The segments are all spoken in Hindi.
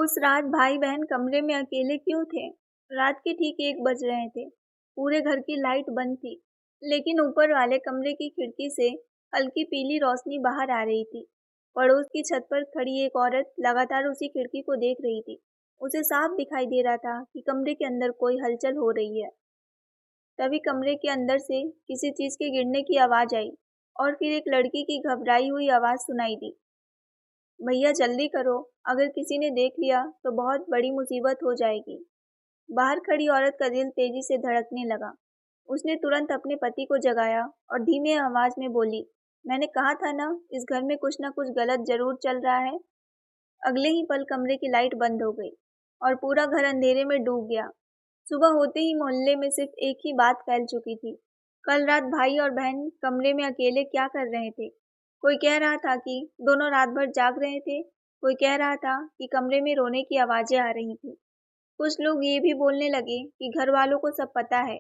उस रात भाई बहन कमरे में अकेले क्यों थे? रात के ठीक 1 बज रहे थे। पूरे घर की लाइट बंद थी, लेकिन ऊपर वाले कमरे की खिड़की से हल्की पीली रोशनी बाहर आ रही थी। पड़ोस की छत पर खड़ी एक औरत लगातार उसी खिड़की को देख रही थी। उसे साफ दिखाई दे रहा था कि कमरे के अंदर कोई हलचल हो रही है। तभी कमरे के अंदर से किसी चीज के गिरने की आवाज आई और फिर एक लड़की की घबराई हुई आवाज सुनाई दी। भैया जल्दी करो, अगर किसी ने देख लिया तो बहुत बड़ी मुसीबत हो जाएगी। बाहर खड़ी औरत का दिल तेजी से धड़कने लगा। उसने तुरंत अपने पति को जगाया और धीमे आवाज में बोली, मैंने कहा था ना, इस घर में कुछ ना कुछ गलत जरूर चल रहा है। अगले ही पल कमरे की लाइट बंद हो गई और पूरा घर अंधेरे में डूब गया। सुबह होते ही मोहल्ले में सिर्फ एक ही बात फैल चुकी थी। कल रात भाई और बहन कमरे में अकेले क्या कर रहे थे। कोई कह रहा था कि दोनों रात भर जाग रहे थे, कोई कह रहा था कि कमरे में रोने की आवाजें आ रही थी। कुछ लोग ये भी बोलने लगे कि घर वालों को सब पता है,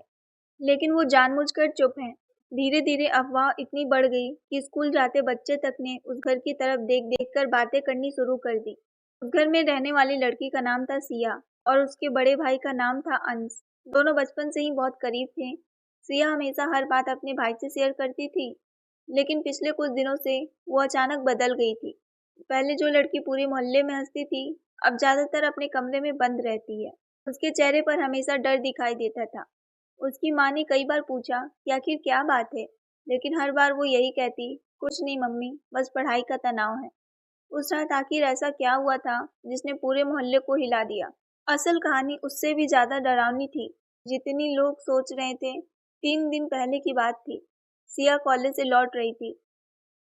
लेकिन वो जानबूझकर चुप हैं। धीरे धीरे अफवाह इतनी बढ़ गई कि स्कूल जाते बच्चे तक ने उस घर की तरफ देख देख कर बातें करनी शुरू कर दी। उस घर में रहने वाली लड़की का नाम था सिया और उसके बड़े भाई का नाम था अंश। दोनों बचपन से ही बहुत करीब थे। सिया हमेशा हर बात अपने भाई से शेयर करती थी, लेकिन पिछले कुछ दिनों से वो अचानक बदल गई थी। पहले जो लड़की पूरे मोहल्ले में हंसती थी, अब ज्यादातर अपने कमरे में बंद रहती है। उसके चेहरे पर हमेशा डर दिखाई देता था। उसकी माँ ने कई बार पूछा कि आखिर क्या बात है, लेकिन हर बार वो यही कहती, कुछ नहीं मम्मी, बस पढ़ाई का तनाव है। उस रात आखिर ऐसा क्या हुआ था जिसने पूरे मोहल्ले को हिला दिया? असल कहानी उससे भी ज्यादा डरावनी थी जितनी लोग सोच रहे थे। 3 दिन पहले की बात थी। सिया कॉलेज से लौट रही थी।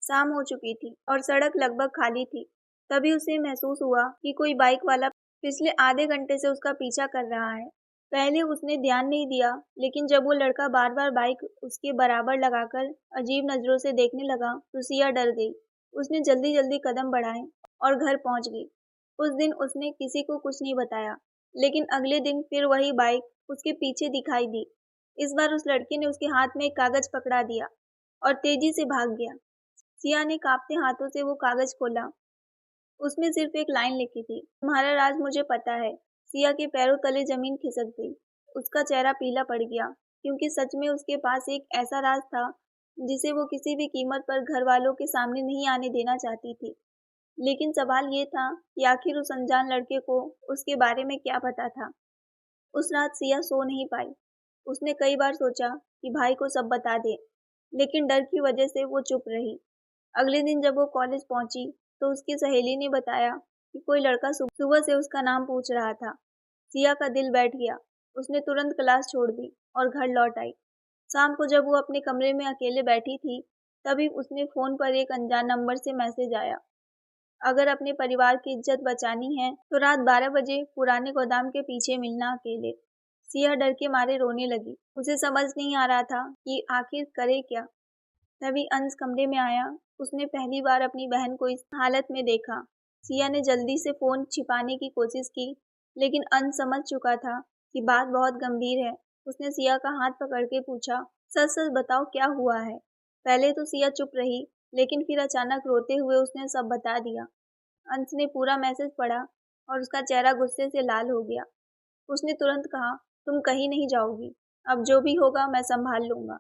शाम हो चुकी थी और सड़क लगभग खाली थी। तभी उसे महसूस हुआ कि कोई बाइक वाला पिछले आधे घंटे से उसका पीछा कर रहा है। पहले उसने ध्यान नहीं दिया, लेकिन जब वो लड़का बार बार बाइक उसके बराबर लगाकर अजीब नजरों से देखने लगा तो सिया डर गई। उसने जल्दी जल्दी कदम बढ़ाए और घर पहुंच गई। उस दिन उसने किसी को कुछ नहीं बताया, लेकिन अगले दिन फिर वही बाइक उसके पीछे दिखाई दी। इस बार उस लड़के ने उसके हाथ में एक कागज पकड़ा दिया और तेजी से भाग गया। सिया ने कांपते हाथों से वो कागज खोला। उसमें सिर्फ एक लाइन लिखी थी, तुम्हारा राज मुझे पता है। सिया के पैरों तले जमीन खिसक गई। उसका चेहरा पीला पड़ गया, क्योंकि सच में उसके पास एक ऐसा राज था जिसे वो किसी भी कीमत पर घर वालों के सामने नहीं आने देना चाहती थी। लेकिन सवाल ये था कि आखिर उस अनजान लड़के को उसके बारे में क्या पता था। उस रात सिया सो नहीं पाई। उसने कई बार सोचा कि भाई को सब बता दे, लेकिन डर की वजह से वो चुप रही। अगले दिन जब वो कॉलेज पहुंची तो उसकी सहेली ने बताया कि कोई लड़का सुबह से उसका नाम पूछ रहा था। सिया का दिल बैठ गया। उसने तुरंत क्लास छोड़ दी और घर लौट आई। शाम को जब वो अपने कमरे में अकेले बैठी थी, तभी उसने फोन पर एक अनजान नंबर से मैसेज आया, अगर अपने परिवार की इज्जत बचानी है तो रात 12 बजे पुराने गोदाम के पीछे मिलना अकेले। सिया डर के मारे रोने लगी। उसे समझ नहीं आ रहा था कि आखिर करे क्या। तभी अंश कमरे में आया। उसने पहली बार अपनी बहन को इस हालत में देखा। सिया ने जल्दी से फोन छिपाने की कोशिश की, लेकिन अंश समझ चुका था कि बात बहुत गंभीर है। उसने सिया का हाथ पकड़ के पूछा, सच सच बताओ क्या हुआ है। पहले तो सिया चुप रही, लेकिन फिर अचानक रोते हुए उसने सब बता दिया। अंश ने पूरा मैसेज पढ़ा और उसका चेहरा गुस्से से लाल हो गया। उसने तुरंत कहा, तुम कहीं नहीं जाओगी, अब जो भी होगा मैं संभाल लूंगा।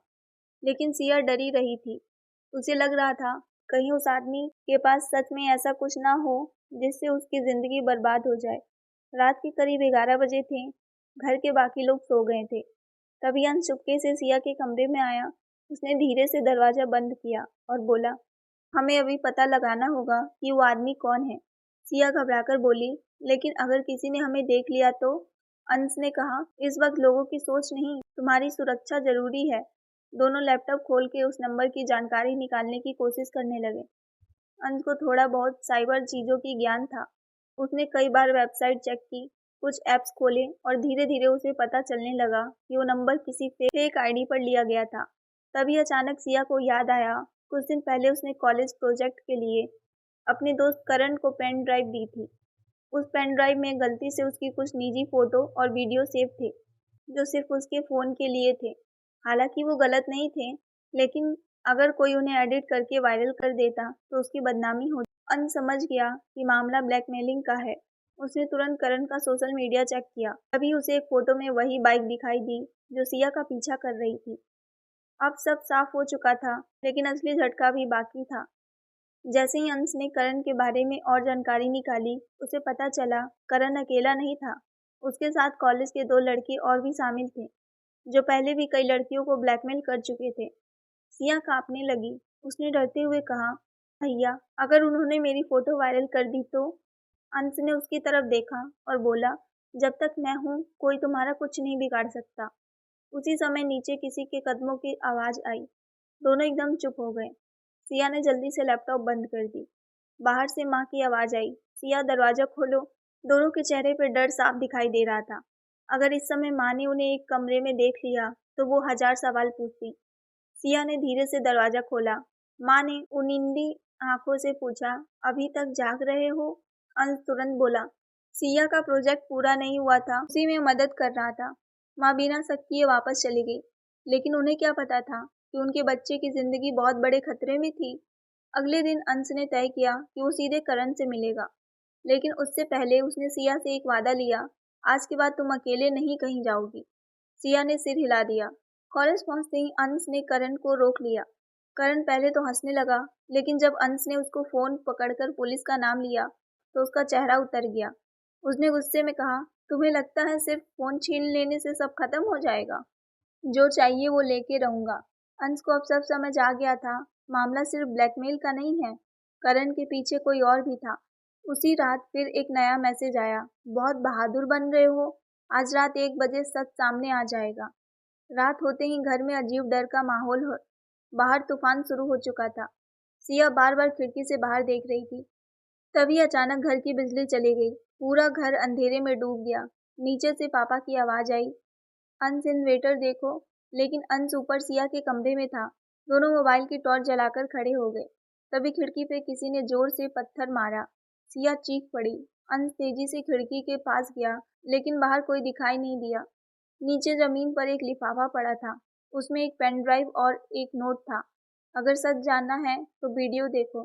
लेकिन सिया डरी रही थी। उसे लग रहा था कहीं उस आदमी के पास सच में ऐसा कुछ ना हो जिससे उसकी जिंदगी बर्बाद हो जाए। रात के करीब 11 बजे थे। घर के बाकी लोग सो गए थे। तभी अंश चुपके से सिया के कमरे में आया। उसने धीरे से दरवाजा बंद किया और बोला, हमें अभी पता लगाना होगा कि वो आदमी कौन है। सिया घबराकर बोली, लेकिन अगर किसी ने हमें देख लिया तो? अंश ने कहा, इस वक्त लोगों की सोच नहीं, तुम्हारी सुरक्षा जरूरी है। दोनों लैपटॉप खोल के उस नंबर की जानकारी निकालने की कोशिश करने लगे। अंश को थोड़ा बहुत साइबर चीजों की ज्ञान था। उसने कई बार वेबसाइट चेक की, कुछ ऐप्स खोले और धीरे धीरे उसे पता चलने लगा कि वो नंबर किसी फेक आईडी पर लिया गया था। तभी अचानक सिया को याद आया, कुछ दिन पहले उसने कॉलेज प्रोजेक्ट के लिए अपने दोस्त करण को पेन ड्राइव दी थी। उस पेन ड्राइव में गलती से उसकी कुछ निजी फोटो और वीडियो सेव थे, जो सिर्फ उसके फ़ोन के लिए थे। हालांकि वो गलत नहीं थे, लेकिन अगर कोई उन्हें एडिट करके वायरल कर देता तो उसकी बदनामी होती। अंश समझ गया कि मामला ब्लैकमेलिंग का है। उसने तुरंत करण का सोशल मीडिया चेक किया। तभी उसे एक फोटो में वही बाइक दिखाई दी जो सिया का पीछा कर रही थी। अब सब साफ हो चुका था, लेकिन असली झटका भी बाकी था। जैसे ही अंश ने करण के बारे में और जानकारी निकाली, उसे पता चला करण अकेला नहीं था। उसके साथ कॉलेज के 2 लड़के और भी शामिल थे, जो पहले भी कई लड़कियों को ब्लैकमेल कर चुके थे। सिया कांपने लगी। उसने डरते हुए कहा, भैया, अगर उन्होंने मेरी फोटो वायरल कर दी तो? अंश ने उसकी तरफ देखा और बोला, जब तक मैं हूँ कोई तुम्हारा कुछ नहीं बिगाड़ सकता। उसी समय नीचे किसी के कदमों की आवाज़ आई। दोनों एकदम चुप हो गए। सिया ने जल्दी से लैपटॉप बंद कर दी। बाहर से माँ की आवाज़ आई, सिया दरवाज़ा खोलो। दोनों के चेहरे पर डर साफ दिखाई दे रहा था। अगर इस समय माँ ने उन्हें एक कमरे में देख लिया तो वो 1000 सवाल पूछती। सिया ने धीरे से दरवाज़ा खोला। माँ ने उनिंदी आंखों से पूछा, अभी तक जाग रहे हो? अंश तुरंत बोला, सिया का प्रोजेक्ट पूरा नहीं हुआ था, उसी में मदद कर रहा था। माँ बिना शक किए वापस चली गई, लेकिन उन्हें क्या पता था कि उनके बच्चे की जिंदगी बहुत बड़े खतरे में थी। अगले दिन अंश ने तय किया कि वो सीधे करण से मिलेगा, लेकिन उससे पहले उसने सिया से एक वादा लिया, आज के बाद तुम अकेले नहीं कहीं जाओगी। सिया ने सिर हिला दिया। कॉलेज पहुंचते ही अंश ने करण को रोक लिया। करण पहले तो हंसने लगा, लेकिन जब अंश ने उसको फोन पकड़कर पुलिस का नाम लिया तो उसका चेहरा उतर गया। उसने गुस्से में कहा, तुम्हें लगता है सिर्फ फोन छीन लेने से सब खत्म हो जाएगा? जो चाहिए वो लेके रहूंगा। अंश को अब सब समझ आ गया था, मामला सिर्फ ब्लैकमेल का नहीं है, करण के पीछे कोई और भी था। उसी रात फिर एक नया मैसेज आया, बहुत बहादुर बन रहे हो, आज रात 1 बजे सच सामने आ जाएगा। रात होते ही घर में अजीब डर का माहौल हो। बाहर तूफान शुरू हो चुका था। सिया बार बार खिड़की से बाहर देख रही थी। तभी अचानक घर की बिजली चली गई। पूरा घर अंधेरे में डूब गया। नीचे से पापा की आवाज आई, अंश इन्वेटर देखो। लेकिन अंश ऊपर सिया के कमरे में था। दोनों मोबाइल की टॉर्च जलाकर खड़े हो गए। तभी खिड़की पे किसी ने जोर से पत्थर मारा। सिया चीख पड़ी। अंश तेजी से खिड़की के पास गया, लेकिन बाहर कोई दिखाई नहीं दिया। नीचे जमीन पर एक लिफाफा पड़ा था। उसमें एक पेन ड्राइव और एक नोट था। अगर सच जानना है तो वीडियो देखो।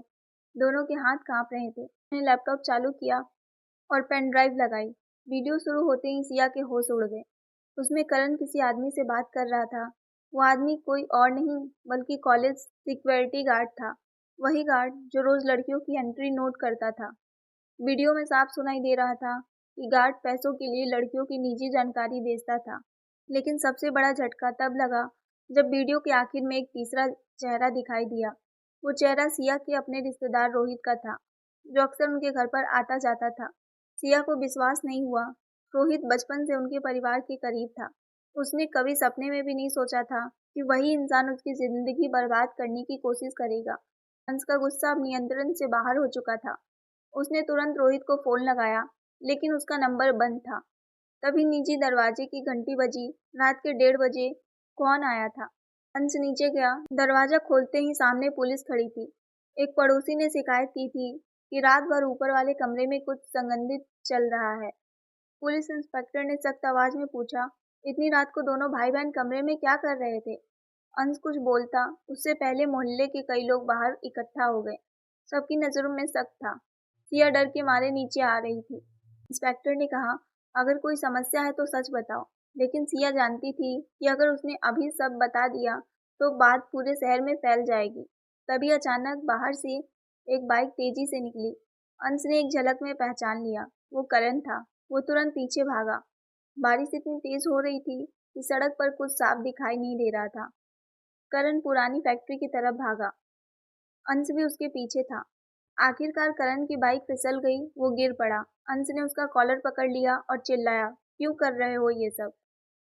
दोनों के हाथ कांप रहे थे। मैंने लैपटॉप चालू किया और पेन ड्राइव लगाई। वीडियो शुरू होते ही सिया के होश उड़ गए। उसमें करण किसी आदमी से बात कर रहा था। वो आदमी कोई और नहीं बल्कि कॉलेज सिक्योरिटी गार्ड था। वही गार्ड जो रोज लड़कियों की एंट्री नोट करता था। वीडियो में साफ सुनाई दे रहा था कि गार्ड पैसों के लिए लड़कियों की निजी जानकारी बेचता था। लेकिन सबसे बड़ा झटका तब लगा जब वीडियो के आखिर में एक तीसरा चेहरा दिखाई दिया। वो चेहरा सिया के अपने रिश्तेदार रोहित का था, जो अक्सर उनके घर पर आता जाता था। सिया को विश्वास नहीं हुआ। रोहित बचपन से उनके परिवार के करीब था। उसने कभी सपने में भी नहीं सोचा था कि वही इंसान उसकी जिंदगी बर्बाद करने की कोशिश करेगा। अंश का गुस्सा अब नियंत्रण से बाहर हो चुका था। उसने तुरंत रोहित को फोन लगाया, लेकिन उसका नंबर बंद था। तभी निजी दरवाजे की घंटी बजी। रात के 1:30 बजे। कौन आया था? अंश नीचे गया। दरवाजा खोलते ही सामने पुलिस खड़ी थी। एक पड़ोसी ने शिकायत की थी कि रात भर ऊपर वाले कमरे में कुछ संगंधित चल रहा है। पुलिस इंस्पेक्टर ने सख्त आवाज में पूछा, इतनी रात को दोनों भाई बहन कमरे में क्या कर रहे थे? अंश कुछ बोलता उससे पहले मोहल्ले के कई लोग बाहर इकट्ठा हो गए। सबकी नजरों में शक था। सिया डर के मारे नीचे आ रही थी। इंस्पेक्टर ने कहा, अगर कोई समस्या है तो सच बताओ। लेकिन सिया जानती थी कि अगर उसने अभी सब बता दिया तो बात पूरे शहर में फैल जाएगी। तभी अचानक बाहर से एक बाइक तेजी से निकली। अंश ने एक झलक में पहचान लिया, वो करण था। वो तुरंत पीछे भागा। बारिश इतनी तेज हो रही थी कि सड़क पर कुछ साफ दिखाई नहीं दे रहा था। करण पुरानी फैक्ट्री की तरफ भागा। अंश भी उसके पीछे था। आखिरकार करण की बाइक फिसल गई। वो गिर पड़ा। अंश ने उसका कॉलर पकड़ लिया और चिल्लाया, क्यों कर रहे हो ये सब?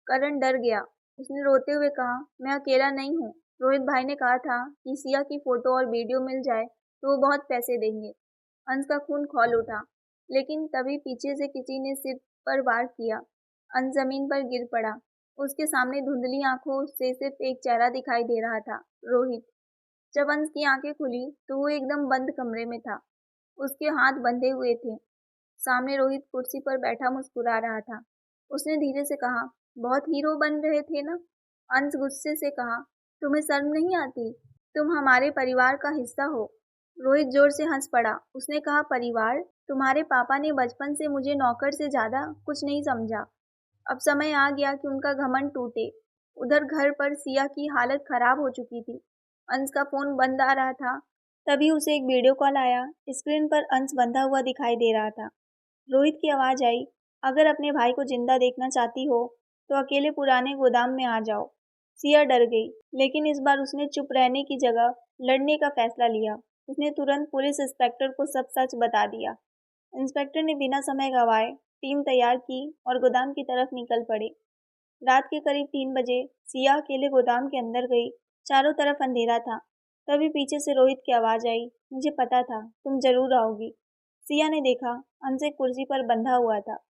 करण डर गया। उसने रोते हुए कहा, मैं अकेला नहीं हूँ। रोहित भाई ने कहा था कि सिया की फोटो और वीडियो मिल जाए तो वो बहुत पैसे देंगे। अंश का खून खौल उठा, लेकिन तभी पीछे से किसी ने सिर पर वार किया। अंश जमीन पर गिर पड़ा। उसके सामने धुंधली आंखों से सिर्फ एक चेहरा दिखाई दे रहा था, रोहित। जब अंश की आंखें खुली तो वो एकदम बंद कमरे में था। उसके हाथ बंधे हुए थे। सामने रोहित कुर्सी पर बैठा मुस्कुरा रहा था। उसने धीरे से कहा, बहुत हीरो बन रहे थे ना? अंश गुस्से से कहा, तुम्हें शर्म नहीं आती? तुम हमारे परिवार का हिस्सा हो। रोहित जोर से हंस पड़ा। उसने कहा, परिवार? तुम्हारे पापा ने बचपन से मुझे नौकर से ज़्यादा कुछ नहीं समझा। अब समय आ गया कि उनका घमंड टूटे। उधर घर पर सिया की हालत खराब हो चुकी थी। अंश का फ़ोन बंद आ रहा था। तभी उसे एक वीडियो कॉल आया। स्क्रीन पर अंश बंधा हुआ दिखाई दे रहा था। रोहित की आवाज़ आई, अगर अपने भाई को जिंदा देखना चाहती हो तो अकेले पुराने गोदाम में आ जाओ। सिया डर गई, लेकिन इस बार उसने चुप रहने की जगह लड़ने का फैसला लिया। उसने तुरंत पुलिस इंस्पेक्टर को सब सच बता दिया। इंस्पेक्टर ने बिना समय गंवाए टीम तैयार की और गोदाम की तरफ निकल पड़े। रात के करीब 3 बजे सिया अकेले गोदाम के अंदर गई। चारों तरफ अंधेरा था। तभी पीछे से रोहित की आवाज़ आई, मुझे पता था तुम जरूर आओगी। सिया ने देखा, अंश एक कुर्सी पर बंधा हुआ था।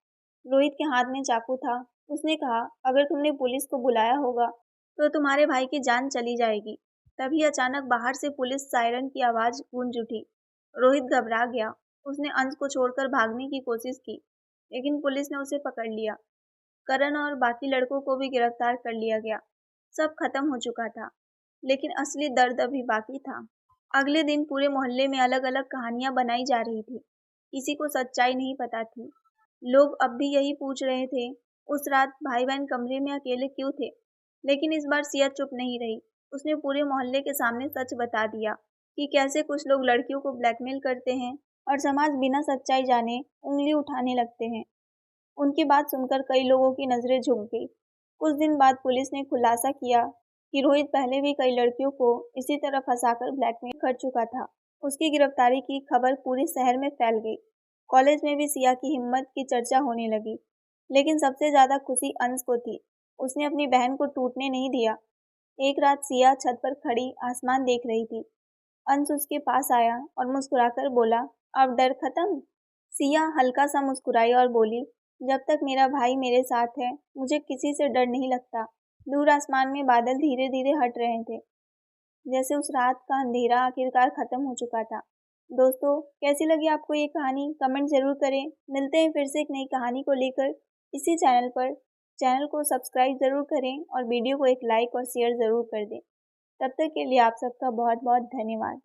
रोहित के हाथ में चाकू था। उसने कहा, अगर तुमने पुलिस को बुलाया होगा तो तुम्हारे भाई की जान चली जाएगी। तभी अचानक बाहर से पुलिस सायरन की आवाज़ गूंज उठी। रोहित घबरा गया। उसने अंश को छोड़कर भागने की कोशिश की, लेकिन पुलिस ने उसे पकड़ लिया। करण और बाकी लड़कों को भी गिरफ्तार कर लिया गया। सब खत्म हो चुका था, लेकिन असली दर्द अभी बाकी था। अगले दिन पूरे मोहल्ले में अलग अलग कहानियां बनाई जा रही थी। किसी को सच्चाई नहीं पता थी। लोग अब भी यही पूछ रहे थे, उस रात भाई बहन कमरे में अकेले क्यों थे। लेकिन इस बार सिया चुप नहीं रही। उसने पूरे मोहल्ले के सामने सच बता दिया कि कैसे कुछ लोग लड़कियों को ब्लैकमेल करते हैं और समाज बिना सच्चाई जाने उंगली उठाने लगते हैं। उनकी बात सुनकर कई लोगों की नज़रें झुक गई। कुछ दिन बाद पुलिस ने खुलासा किया कि रोहित पहले भी कई लड़कियों को इसी तरह फंसाकर ब्लैकमेल कर चुका था। उसकी गिरफ्तारी की खबर पूरे शहर में फैल गई। कॉलेज में भी सिया की हिम्मत की चर्चा होने लगी। लेकिन सबसे ज़्यादा खुशी अंश को थी। उसने अपनी बहन को टूटने नहीं दिया। एक रात सिया छत पर खड़ी आसमान देख रही थी। अंश उसके पास आया और मुस्कुराकर बोला, अब डर खत्म। सिया हल्का सा मुस्कुराई और बोली, जब तक मेरा भाई मेरे साथ है मुझे किसी से डर नहीं लगता। दूर आसमान में बादल धीरे धीरे हट रहे थे, जैसे उस रात का अंधेरा आखिरकार खत्म हो चुका था। दोस्तों, कैसी लगी आपको ये कहानी? कमेंट जरूर करें। मिलते हैं फिर से एक नई कहानी को लेकर इसी चैनल पर। चैनल को सब्सक्राइब ज़रूर करें और वीडियो को एक लाइक और शेयर ज़रूर कर दें। तब तक के लिए आप सबका बहुत बहुत धन्यवाद।